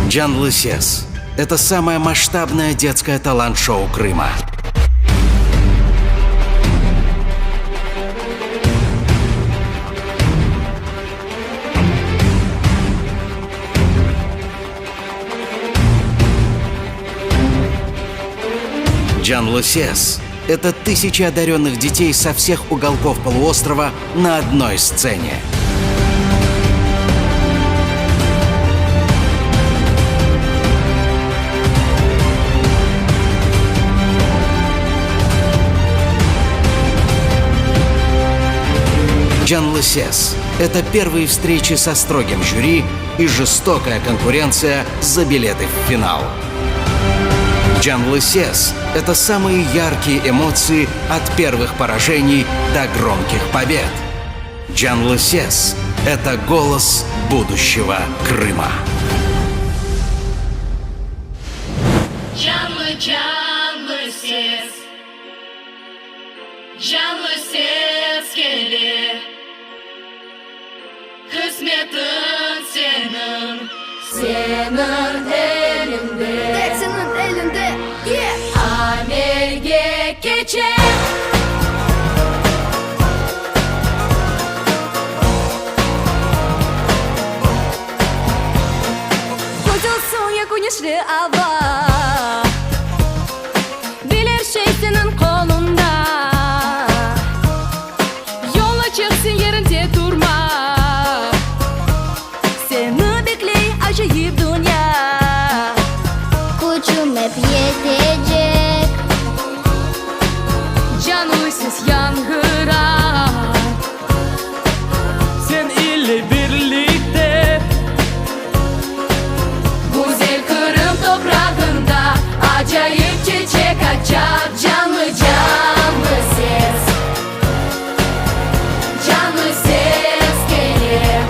Canlı Ses – это самое масштабное детское талант-шоу Крыма. Canlı Ses – это тысячи одаренных детей со всех уголков полуострова на одной сцене. Canlı Ses – это первые встречи со строгим жюри и жестокая конкуренция за билеты в финал. Canlı Ses – это самые яркие эмоции от первых поражений до громких побед. Canlı Ses – это голос будущего Крыма. Canlı ses, canlı ses gelir. Kısmetin senin elinde. Tek senin elinde, yeah. Amelge geçer. Kocatsın ya güneşli hava. Bilir şey senin kolunda. Yola çıksın yerinde durma. Seni bekley acayip dünya. Gücüm hep yetecek. Canlı ses yankırar. Sen ile birlikte Güzel Kırım toprağında acayip çiçek açar. Canlı ses, canlı ses gelir.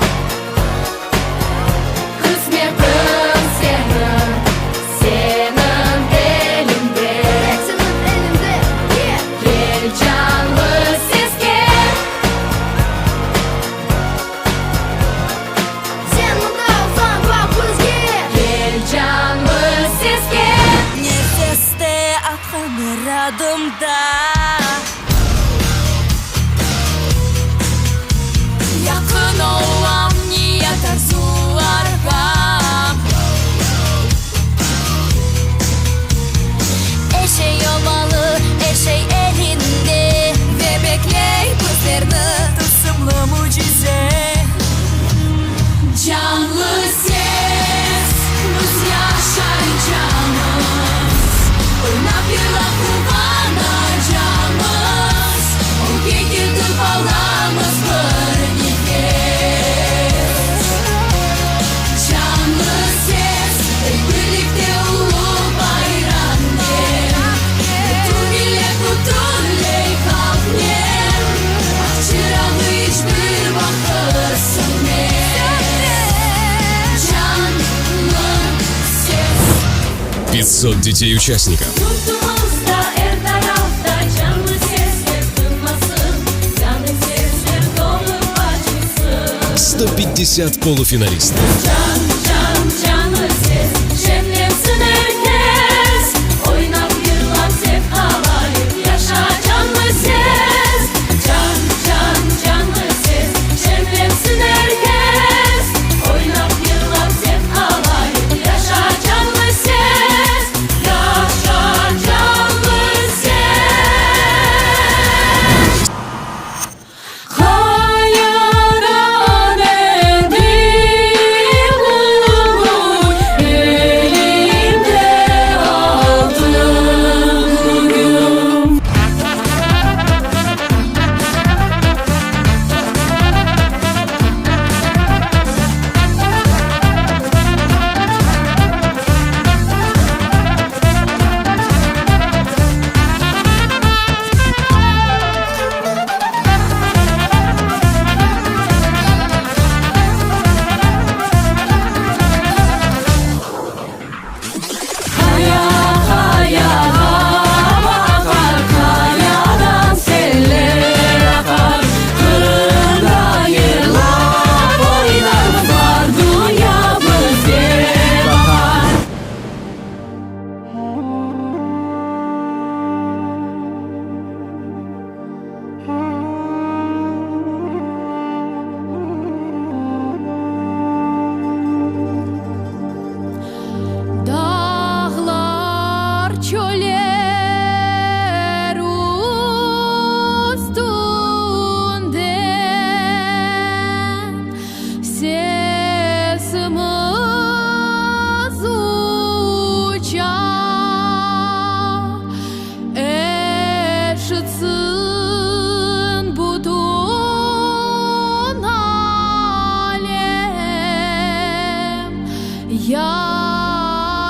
Kısmetin senin elinde. Tek senin elinde, yeah. Gel canlı ses gel. Sen mutlu olsan bak rüzgar. Gel canlı ses gel. Nefeste atlanır adımda. Yakın olan niyet arzularım. Eşey olmalı, eşey elinde. Ve bekley gözlerini tılsımlı mucize. Canlı ses, biz yaşayacağımız. Oynap yılap kullanacağımız. O gecede bağlamız bir nefes. Canlı ses, hep birlikte ulu bayram der. Bütün millet bütün kalkner. Çırağı hiçbir bakırsın ne. Canlı ses. 500 детей-участников, Yurtumuzda her tarafta canlı sesler duymasın. Yanık sesler dolup açılsın. 150 полуфиналистов, Canlı ses şenlensin herkes. Oynap yırlap sevdalayıp yaşa canlı ses. Canlı ses şenlensin herkes. Oynap yırlap sevdalayıp yaşa canlı ses. Yaşa canlı ses. Hayran edildi.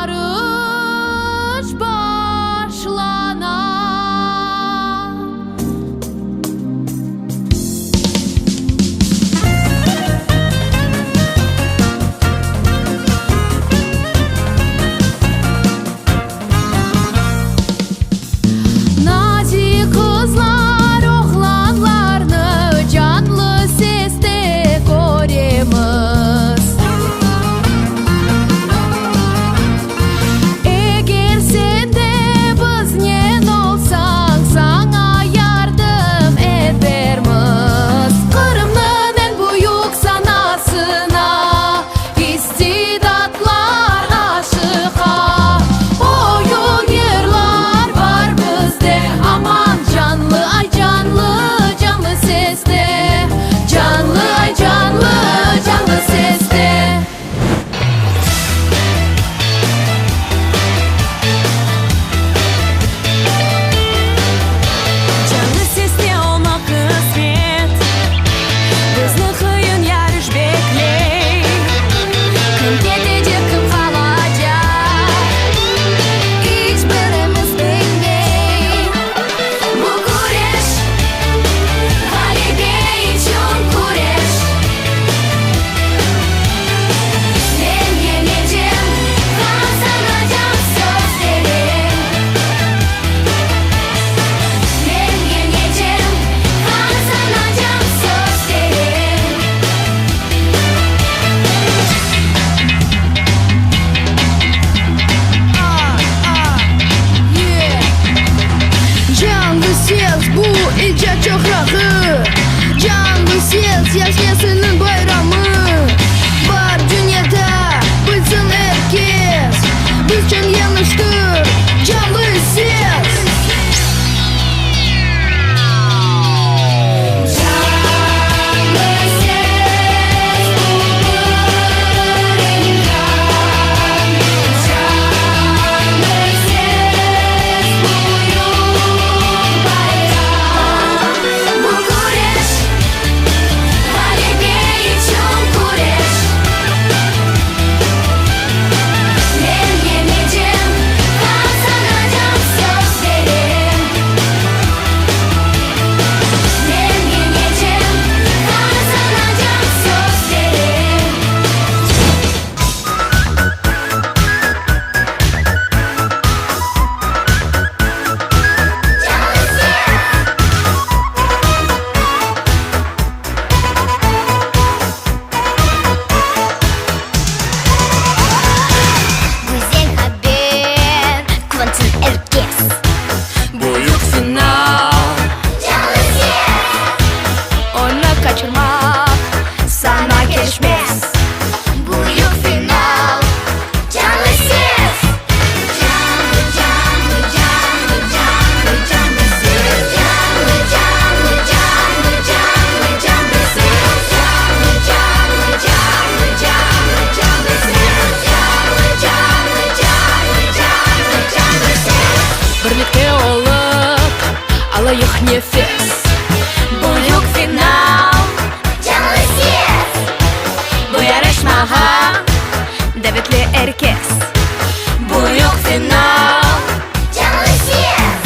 yarış başlanar. Nazik kızlar oğlanlarını canlı sesle göremiz. Eğer sen de bizden olsan sana yardım edermiz. Kırım'ın en büyük sanasına istidatlar aşığa. Oyun yerler var bizde, aman canlı ay canlı canlı sesle. Canlı ay canlı canlı sesle. Canlı sesli olmak kısmet, bizni kıyın yarış bekley. Kim ketecek, kim kalacak, hiçbirimiz bilmey. Bu güreş galibi için güreş. Ben yeneceğim, kazanacağım sözlerim. Ben yeneceğim, kazanacağım sözlerim. Canlı ses bu icad çokrağı. Canlı ses yaşasının bayramı. Var dünyada bilsin herkes, biz için yanlıştır canlı ses. Canlı ses bulur imkan. Canlı ses buyur bayram. Bu güreş galibi için güreş. Ben yeneceğim, kazanacağım sözlerim. Ben yeneceğim, kazanacağım sözlerim. Güzel haber, Quentin herkes. Büyük final, Canlı ses, onu kaçırmak sana geçmez. büyük final. Canlı ses, canlı canlı canlı canlı canlı ses. Canlı canlı canlı canlı canlı ses. Canlı canlı canlı canlı canlı ses. Canlı canlı canlı canlı canlı ses. Birlikte olup alayık nefes. Büyük final, Canlı ses, bu yarışmağa davetli herkes. Büyük final, canlı ses.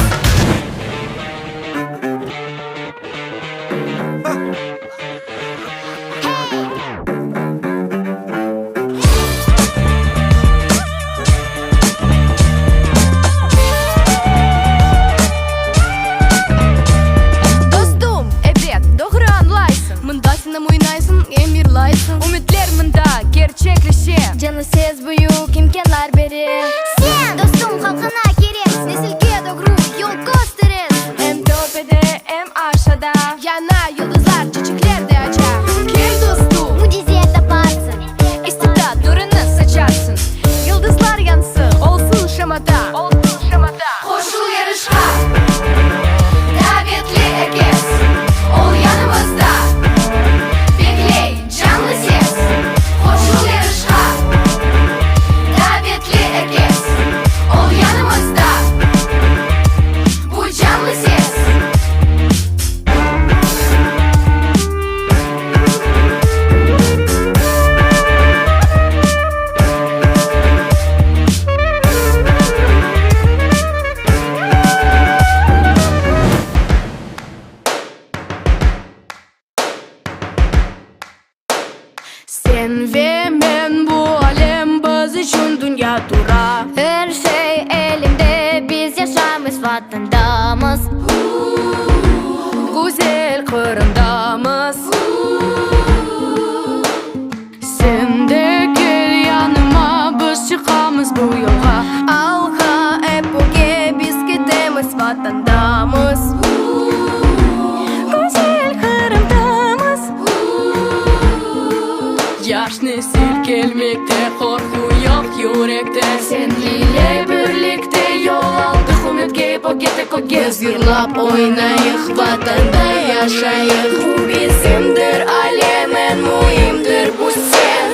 Dostum, evet, doğru anlaysın. Mında sinem oynaysın, emirlaysın. Ümitler mında gerçekleşir. Canlı ses büyük imkanlar verir. Sen dostum dünya dura. Her şey elimde, biz yaşamış vatandamız. Güzel Kırım'damız. Sen de gel yanıma, biz çıkamız bu yola. Alha epoge biz gidemiz vatandamız. Güzel Kırım'damız. Yaş nesil gelmekte, korku yok yürekte. Seninle birlikte yol aldık, ümitke pokete kogez. Yırlap oynayık, vatanda yaşayık. Bu bizimdir, alemen mühimdir bu sen.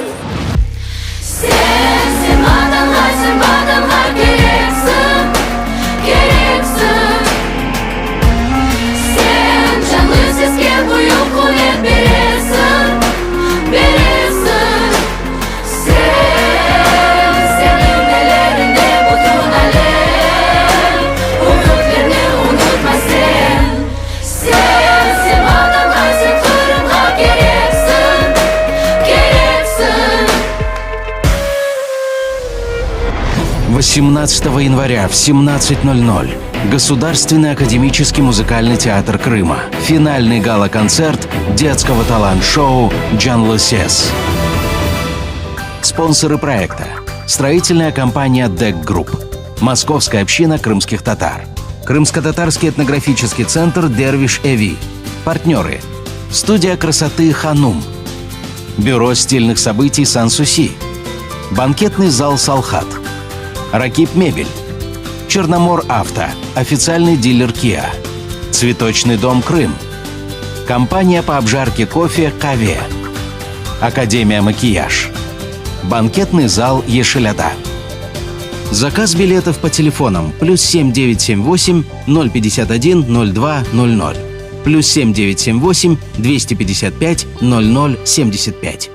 Sensin vatandaşsın, vatandaş gereksin, gereksin. Sen canlı sesке büyük kuvvet verirsin, verirsin. Sen, senin ellerinde bütün alem, umutlarını unutma sen. Sensin vatandaşsın, Kırım'a gereksin, gereksin. 18 января в 17:00 Государственный академический музыкальный театр Крыма. Финальный гала-концерт детского талант-шоу «Джанлы Сес». Спонсоры проекта. Строительная компания «ДЭК Групп». Московская община крымских татар. Крымско-татарский этнографический центр «Дервиш Эви». Партнеры. Студия красоты «Ханум». Бюро стильных событий «Сан-Суси». Банкетный зал «Салхат». Ракип Мебель. Черномор Авто. Официальный дилер Kia. Цветочный дом Крым. Компания по обжарке кофе «Каве». Академия «Макияж». Банкетный зал «Ешеляда». Заказ билетов по телефонам +7 978 051 02 00, +7 978 255 00 75.